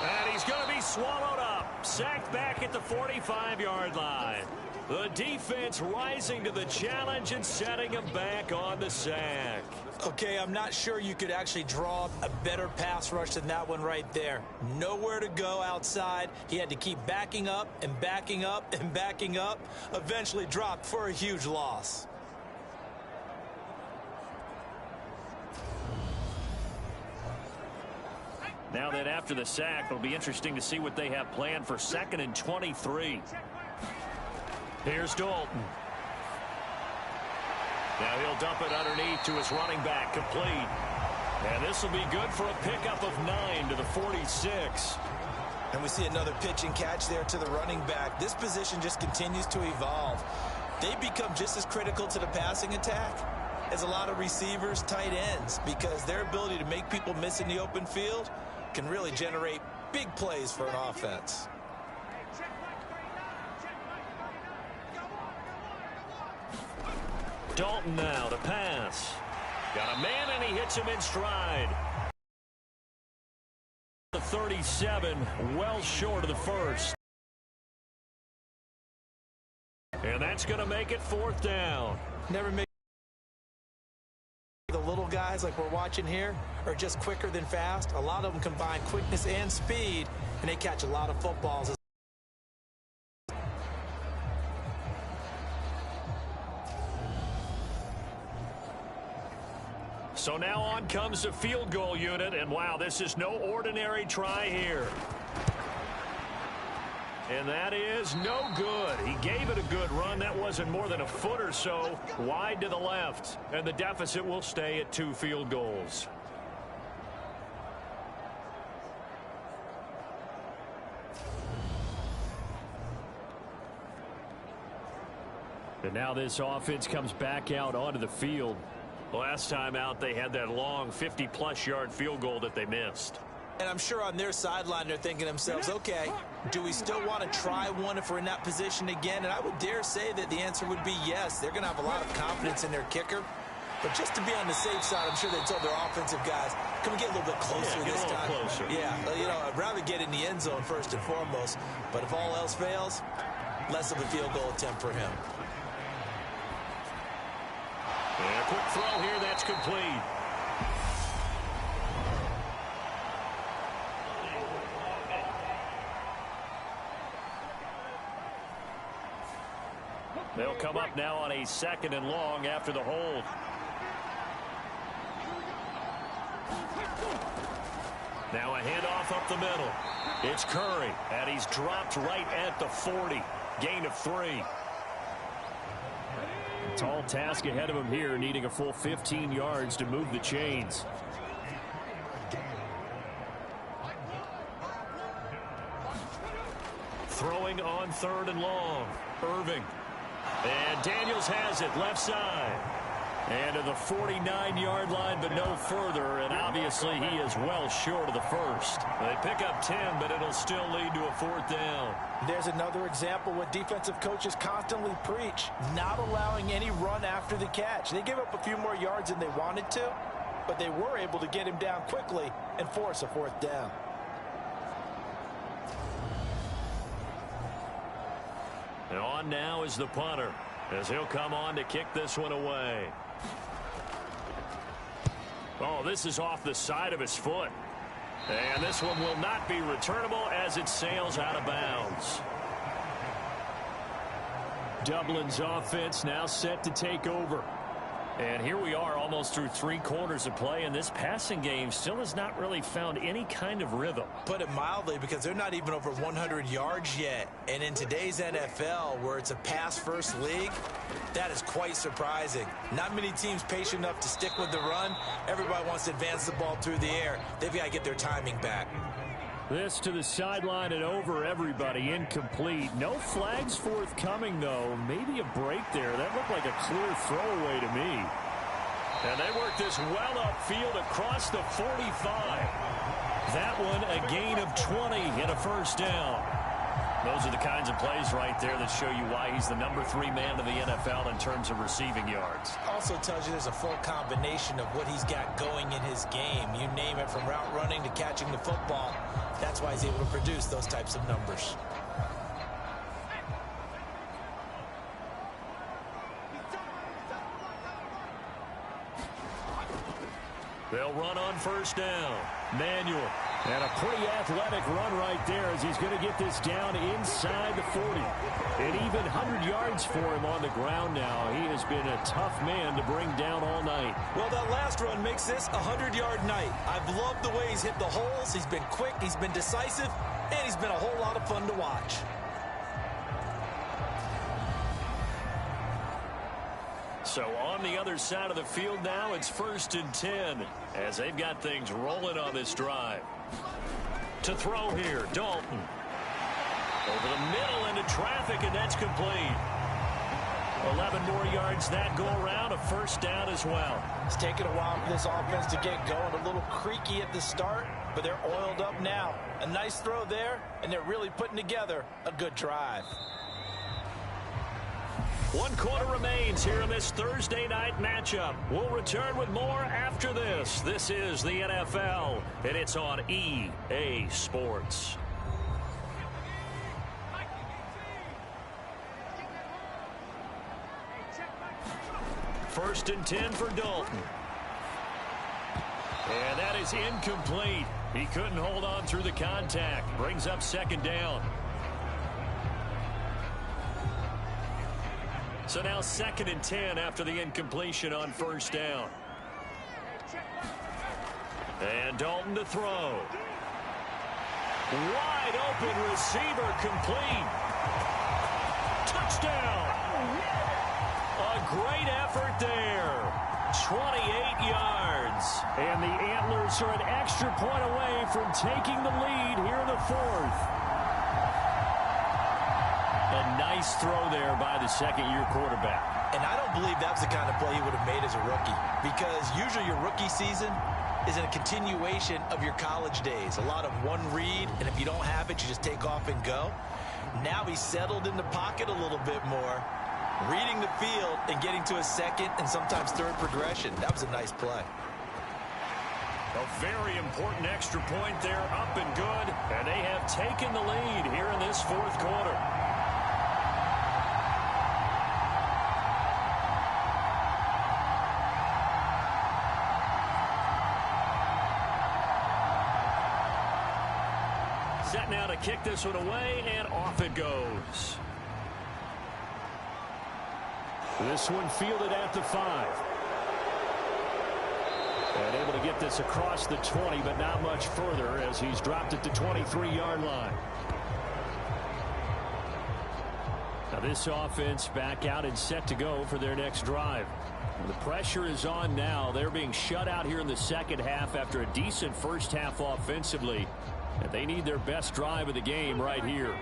And he's going to be swallowed up. Sacked back at the 45-yard line. The defense rising to the challenge and setting him back on the sack. Okay, I'm not sure you could actually draw a better pass rush than that one right there. Nowhere to go outside. He had to keep backing up and backing up and backing up. Eventually dropped for a huge loss. Now that after the sack, it'll be interesting to see what they have planned for 2nd and 23. Here's Dalton. Now he'll dump it underneath to his running back, complete. And this will be good for a pickup of 9 to the 46. And we see another pitch and catch there to the running back. This position just continues to evolve. They become just as critical to the passing attack as a lot of receivers, tight ends, because their ability to make people miss in the open field can really generate big plays for an offense. Dalton now to pass. Got a man, and he hits him in stride. The 37, well short of the first. And that's going to make it 4th down. Never make the little guys like we're watching here are just quicker than fast. A lot of them combine quickness and speed, and they catch a lot of footballs. So now on comes the field goal unit, and wow, this is no ordinary try here. And that is no good. He gave it a good run. That wasn't more than a foot or so wide to the left, and the deficit will stay at 2 field goals. And now this offense comes back out onto the field. Last time out, they had that long 50-plus yard field goal that they missed. And I'm sure on their sideline they're thinking to themselves, okay, do we still want to try one if we're in that position again? And I would dare say that the answer would be yes. They're going to have a lot of confidence in their kicker. But just to be on the safe side, I'm sure they told their offensive guys, can we get a little bit closer this time? Closer. Yeah, you know, I'd rather get in the end zone first and foremost. But if all else fails, less of a field goal attempt for him. And a quick throw here, that's complete. They'll come up now on a 2nd and long after the hold. Now a handoff up the middle. It's Curry, and he's dropped right at the 40. Gain of 3. Tall task ahead of him here, needing a full 15 yards to move the chains. Throwing on 3rd and long. Irving. And Daniels has it left side. And to the 49-yard line, but no further. And obviously he is well short of the first. They pick up 10, but it'll still lead to a 4th down. There's another example what defensive coaches constantly preach, not allowing any run after the catch. They gave up a few more yards than they wanted to, but they were able to get him down quickly and force a 4th down. And on now is the punter, as he'll come on to kick this one away. Oh, this is off the side of his foot. And this one will not be returnable as it sails out of bounds. Dublin's offense now set to take over. And here we are almost through 3 quarters of play, and this passing game still has not really found any kind of rhythm. Put it mildly, because they're not even over 100 yards yet. And in today's NFL, where it's a pass-first league, that is quite surprising. Not many teams patient enough to stick with the run. Everybody wants to advance the ball through the air. They've got to get their timing back. This to the sideline and over everybody. Incomplete. No flags forthcoming, though. Maybe a break there. That looked like a clear throwaway to me. And they work this well upfield across the 45. That one a gain of 20 and a 1st down. Those are the kinds of plays right there that show you why he's the number 3 man in the NFL in terms of receiving yards. Also tells you there's a full combination of what he's got going in his game. You name it, from route running to catching the football. That's why he's able to produce those types of numbers. They'll run on first down. Manuel. And a pretty athletic run right there as he's going to get this down inside the 40. An even 100 yards for him on the ground now. He has been a tough man to bring down all night. Well, that last run makes this a 100-yard night. I've loved the way he's hit the holes. He's been quick, he's been decisive, and he's been a whole lot of fun to watch. So on the other side of the field now, it's 1st and 10 as they've got things rolling on this drive. To throw here, Dalton. Over the middle into traffic, and that's complete. 11 more yards that go around, a first down as well. It's taken a while for this offense to get going. A little creaky at the start, but they're oiled up now. A nice throw there, and they're really putting together a good drive. 1 quarter remains here in this Thursday night matchup. We'll return with more after this. This is the NFL, and it's on EA Sports. 1st and 10 for Dalton. And that is incomplete. He couldn't hold on through the contact. Brings up 2nd down. So now 2nd and 10 after the incompletion on 1st down. And Dalton to throw. Wide open receiver complete. Touchdown. A great effort there. 28 yards. And the Antlers are an extra point away from taking the lead here in the 4th. A nice throw there by the second-year quarterback. And I don't believe that was the kind of play he would have made as a rookie, because usually your rookie season is a continuation of your college days. A lot of one read, and if you don't have it, you just take off and go. Now he's settled in the pocket a little bit more, reading the field and getting to a second and sometimes third progression. That was a nice play. A very important extra point there, up and good, and they have taken the lead here in this 4th quarter. Set now to kick this one away, and off it goes. This one fielded at the 5. And able to get this across the 20, but not much further as he's dropped at the 23-yard line. Now this offense back out and set to go for their next drive. The pressure is on now. They're being shut out here in the second half after a decent first half offensively. And they need their best drive of the game right here.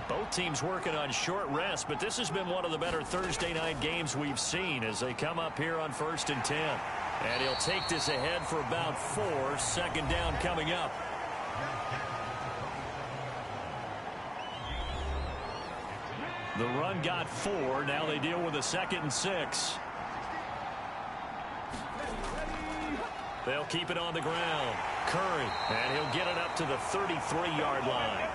Both teams working on short rest, but this has been one of the better Thursday night games we've seen as they come up here on 1st and 10. And he'll take this ahead for about 4. 2nd down coming up. The run got 4. Now they deal with a 2nd and 6. They'll keep it on the ground. Curry, and he'll get it up to the 33-yard line.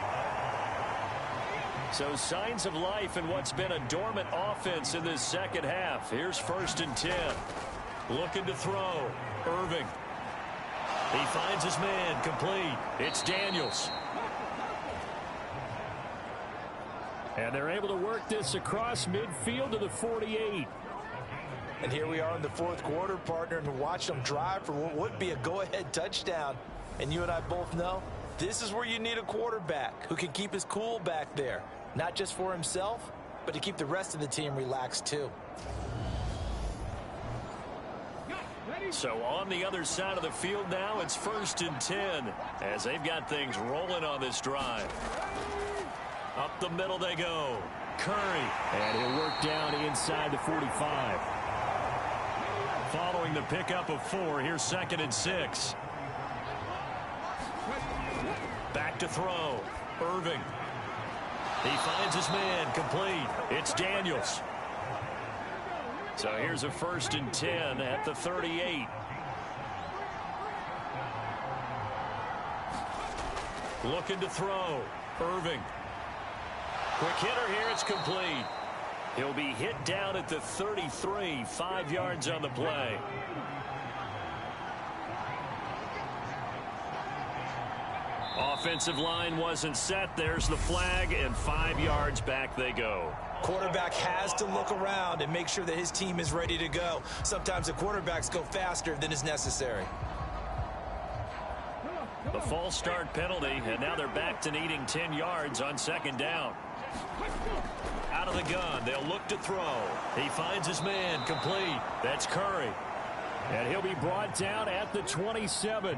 So signs of life in what's been a dormant offense in this second half. Here's 1st and 10. Looking to throw. Irving. He finds his man. Complete. It's Daniels. And they're able to work this across midfield to the 48. And here we are in the 4th quarter, partner, and watch them drive for what would be a go-ahead touchdown. And you and I both know this is where you need a quarterback who can keep his cool back there, not just for himself, but to keep the rest of the team relaxed too. So on the other side of the field now, it's 1st and 10 as they've got things rolling on this drive. Up the middle they go. Curry. And he'll work down inside the 45. Following the pickup of 4, here's 2nd and 6. Back to throw. Irving. He finds his man. Complete. It's Daniels. So here's a 1st and 10 at the 38. Looking to throw. Irving. Quick hitter here. It's complete. He'll be hit down at the 33. 5 yards on the play. offensive line wasn't set. There's the flag, and 5 yards back they go. Quarterback has to look around and make sure that his team is ready to go. Sometimes the quarterbacks go faster than is necessary. The false start penalty, and now they're back to needing 10 yards on second down. Out of the gun, they'll look to throw. He finds his man, complete. That's Curry. And he'll be brought down at the 27.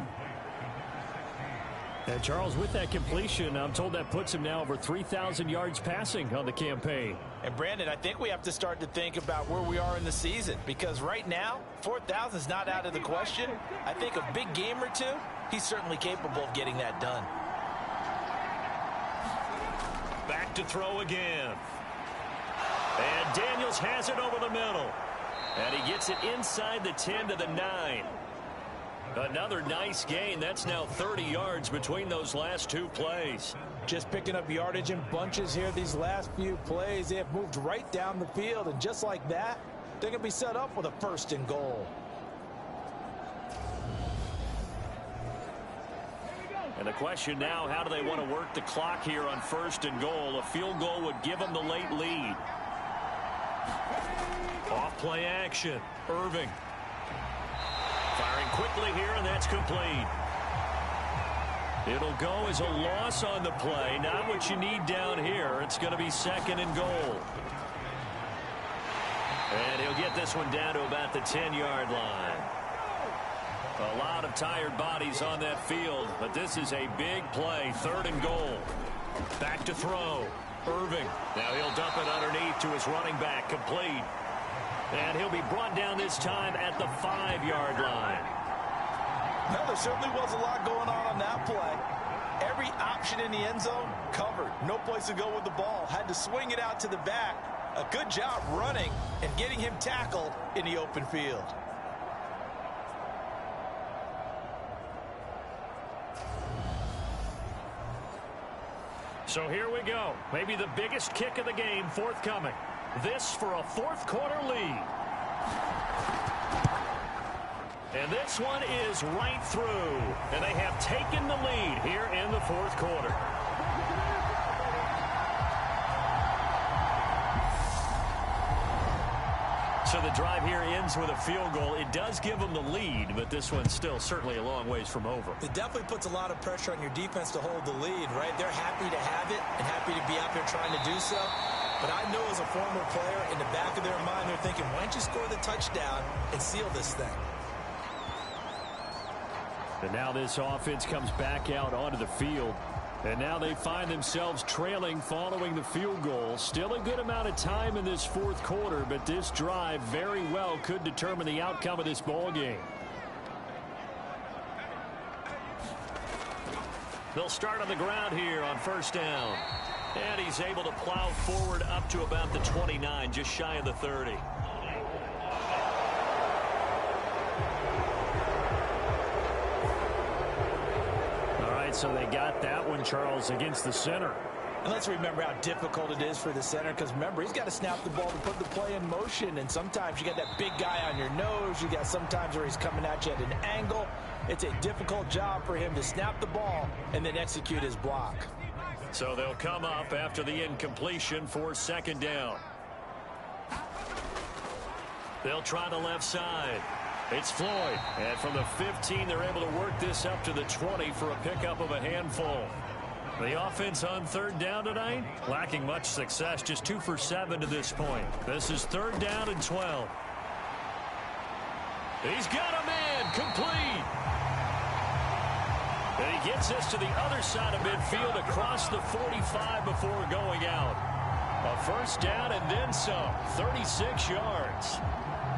And Charles, with that completion, I'm told that puts him now over 3,000 yards passing on the campaign. And Brandon, I think we have to start to think about where we are in the season, because right now, 4,000 is not out of the question. I think a big game or two, he's certainly capable of getting that done. Back to throw again. And Daniels has it over the middle. And he gets it inside the 10 to the 9. Another nice gain. That's now 30 yards between those last 2 plays. Just picking up yardage in bunches here these last few plays. They have moved right down the field, and just like that, they're going to be set up with a 1st and goal. And the question now, how do they want to work the clock here on 1st and goal? A field goal would give them the late lead. Off play action. Irving. Firing quickly here, and that's complete. It'll go as a loss on the play. Not what you need down here. It's going to be 2nd and goal. And he'll get this one down to about the 10-yard line. A lot of tired bodies on that field, but this is a big play. 3rd and goal. Back to throw. Irving. Now he'll dump it underneath to his running back. Complete. And he'll be brought down this time at the 5-yard line. Well, there certainly was a lot going on that play. Every option in the end zone covered. No place to go with the ball. Had to swing it out to the back. A good job running and getting him tackled in the open field. So here we go. Maybe the biggest kick of the game forthcoming. This for a 4th quarter lead. And this one is right through. And they have taken the lead here in the 4th quarter. So the drive here ends with a field goal. It does give them the lead, but this one's still certainly a long ways from over. It definitely puts a lot of pressure on your defense to hold the lead, right? They're happy to have it and happy to be out there trying to do so. But I know as a former player, in the back of their mind, they're thinking, why don't you score the touchdown and seal this thing? And now this offense comes back out onto the field. And now they find themselves trailing following the field goal. Still a good amount of time in this 4th quarter, but this drive very well could determine the outcome of this ball game. They'll start on the ground here on 1st down. And he's able to plow forward up to about the 29, just shy of the 30. So they got that one, Charles, against the center. And let's remember how difficult it is for the center, because remember, he's got to snap the ball to put the play in motion, and sometimes you got that big guy on your nose. You got sometimes where he's coming at you at an angle. It's a difficult job for him to snap the ball and then execute his block. So they'll come up after the incompletion for 2nd down. They'll try the left side. It's Floyd. And from the 15, they're able to work this up to the 20 for a pickup of a handful. The offense on 3rd down tonight, lacking much success, just 2 for 7 to this point. This is 3rd down and 12. He's got a man, complete. And he gets this to the other side of midfield across the 45 before going out. A 1st down and then some, 36 yards.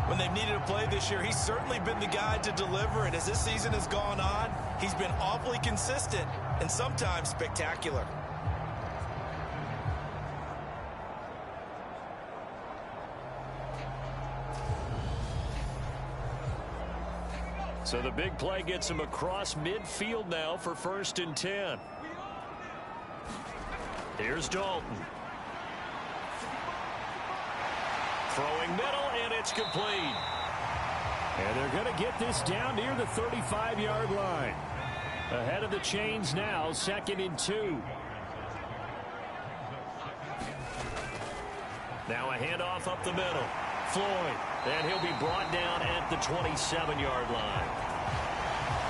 When they've needed a play this year, he's certainly been the guy to deliver, and as this season has gone on, he's been awfully consistent and sometimes spectacular. So the big play gets him across midfield now for 1st and 10. Here's Dalton. Throwing middle, and it's complete. And they're going to get this down near the 35-yard line. Ahead of the chains now, 2nd and 2. Now a handoff up the middle. Floyd, and he'll be brought down at the 27-yard line.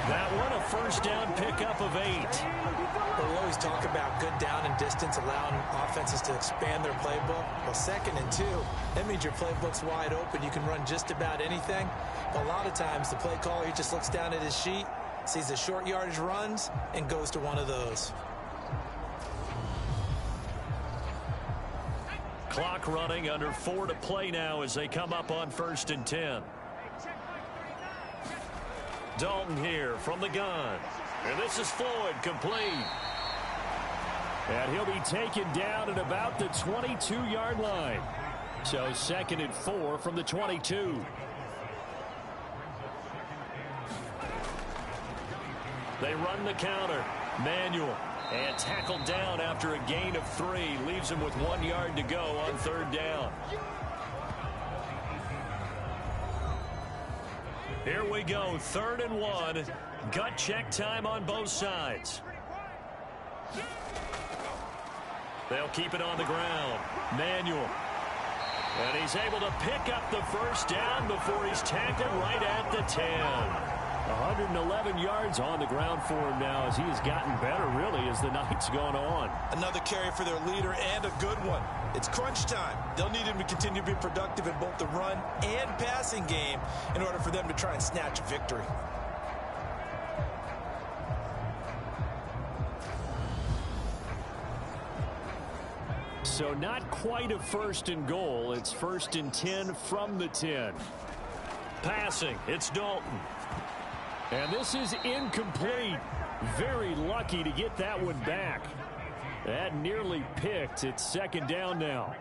That one, a first down pickup of 8. We always talk about good down and distance, allowing offenses to expand their playbook. Well, 2nd and 2, that means your playbook's wide open. You can run just about anything. But a lot of times, the play caller, he just looks down at his sheet, sees the short yardage runs, and goes to one of those. Clock running, under 4 to play now as they come up on 1st and 10. Dalton here from the gun. And this is Floyd, complete. And he'll be taken down at about the 22-yard line. So 2nd and 4 from the 22. They run the counter. Manuel. And tackled down after a gain of 3. Leaves him with 1 yard to go on 3rd down. Here we go, 3rd and 1. Gut check time on both sides. They'll keep it on the ground. Manuel. And he's able to pick up the first down before he's tackled right at the 10. 111 yards on the ground for him now as he has gotten better, really, as the night's gone on. Another carry for their leader and a good one. It's crunch time. They'll need him to continue to be productive in both the run and passing game in order for them to try and snatch a victory. So not quite a 1st and goal. It's 1st and 10 from the 10. Passing, it's Dalton. And this is incomplete. Very lucky to get that one back. That nearly picked. It's 2nd down now.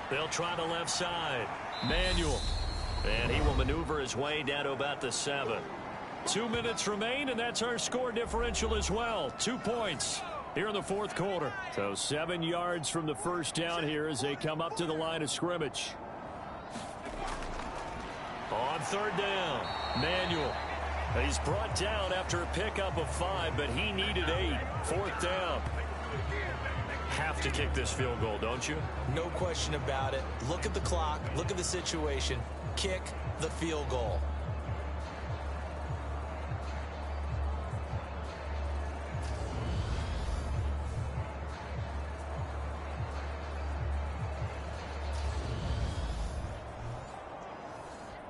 They'll try the left side. Manuel. And he will maneuver his way down to about the 7. 2 minutes remain, and that's our score differential as well. 2 points here in the 4th quarter. So 7 yards from the first down here as they come up to the line of scrimmage. On 3rd down, Manuel. He's brought down after a pickup of 5, but he needed 8. 4th down. Have to kick this field goal, don't you? No question about it. Look at the clock. Look at the situation. Kick the field goal.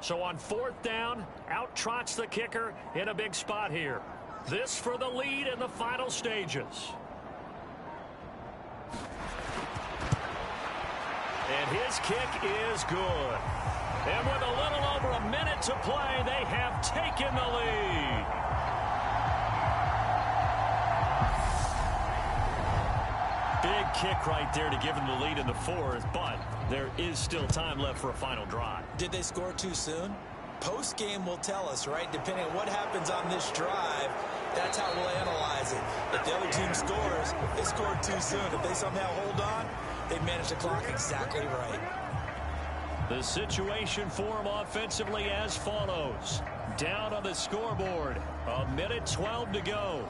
So on 4th down, out trots the kicker in a big spot here. This for the lead in the final stages. And his kick is good. And with a little over a minute to play, they have taken the lead. Big kick right there to give them the lead in the 4th, but there is still time left for a final drive. Did they score too soon? Post-game will tell us, right? Depending on what happens on this drive, that's how we'll analyze it. If the other team scores, they scored too soon. If they somehow hold on, they managed the clock exactly right. The situation for them offensively as follows. Down on the scoreboard, 1:12 to go.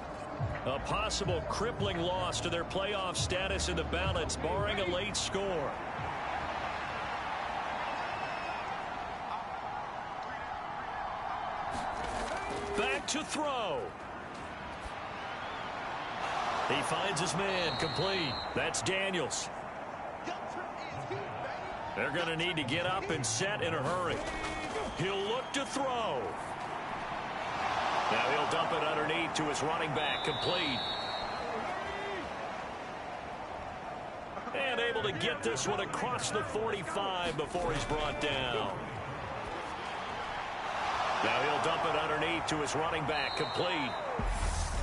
A possible crippling loss to their playoff status in the balance, barring a late score. Back to throw. He finds his man, complete. That's Daniels. They're going to need to get up and set in a hurry. He'll look to throw. Now he'll dump it underneath to his running back, complete. And able to get this one across the 45 before he's brought down. Now he'll dump it underneath to his running back, complete.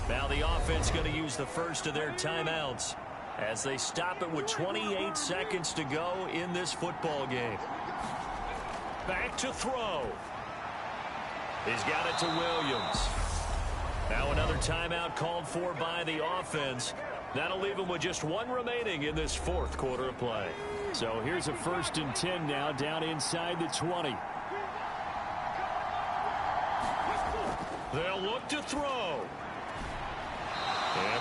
Now the offense going to use the first of their timeouts as they stop it with 28 seconds to go in this football game. Back to throw. He's got it to Williams. Now another timeout called for by the offense. That'll leave him with just 1 remaining in this 4th quarter of play. So here's a 1st and 10 now down inside the 20. They'll look to throw.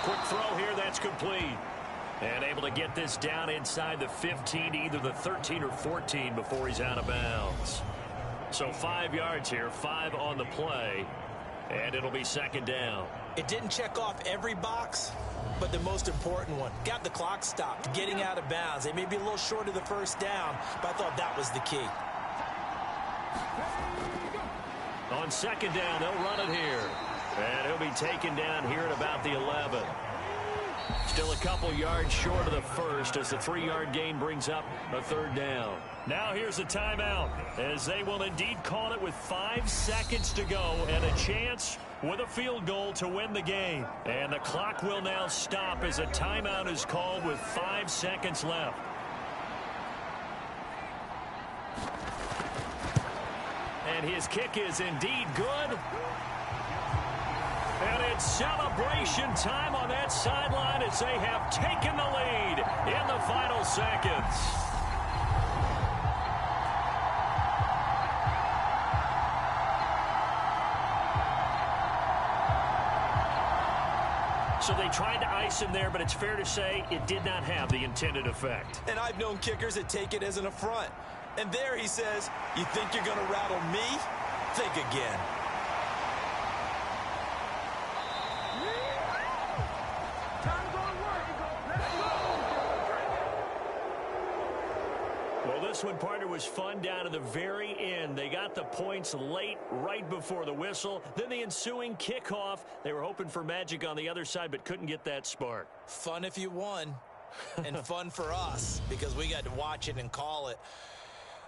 quick throw here, that's complete. And able to get this down inside the 15, either the 13 or 14 before he's out of bounds. So 5 yards here, 5 on the play, and it'll be second down. It didn't check off every box, but the most important one. Got the clock stopped, getting out of bounds. They may be a little short of the first down, but I thought that was the key. On second down, they'll run it here. And he'll be taken down here at about the 11. Still a couple yards short of the first as the 3-yard gain brings up a third down. Now here's a timeout as they will indeed call it with 5 seconds to go and a chance with a field goal to win the game. And the clock will now stop as a timeout is called with 5 seconds left. And his kick is indeed good. And it's celebration time on that sideline as they have taken the lead in the final seconds. So they tried to ice him there, but it's fair to say it did not have the intended effect. And I've known kickers that take it as an affront. And there he says, you think you're going to rattle me? Think again. Well, this one, partner, was fun down to the very end. They got the points late, right before the whistle. Then the ensuing kickoff. They were hoping for magic on the other side, but couldn't get that spark. Fun if you won, and fun for us, because we got to watch it and call it.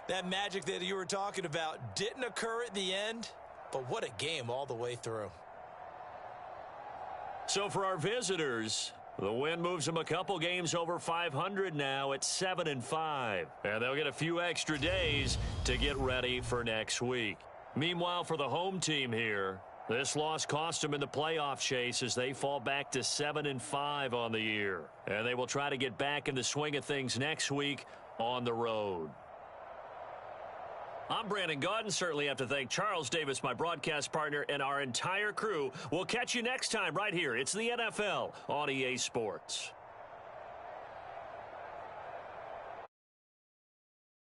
That magic that you were talking about didn't occur at the end, but what a game all the way through. So for our visitors, the win moves them a couple games over 500 now at 7-5. And they'll get a few extra days to get ready for next week. Meanwhile, for the home team here, this loss cost them in the playoff chase as they fall back to 7-5 on the year. And they will try to get back in the swing of things next week on the road. I'm Brandon Gaudin. Certainly have to thank Charles Davis, my broadcast partner, and our entire crew. We'll catch you next time right here. It's the NFL on EA Sports.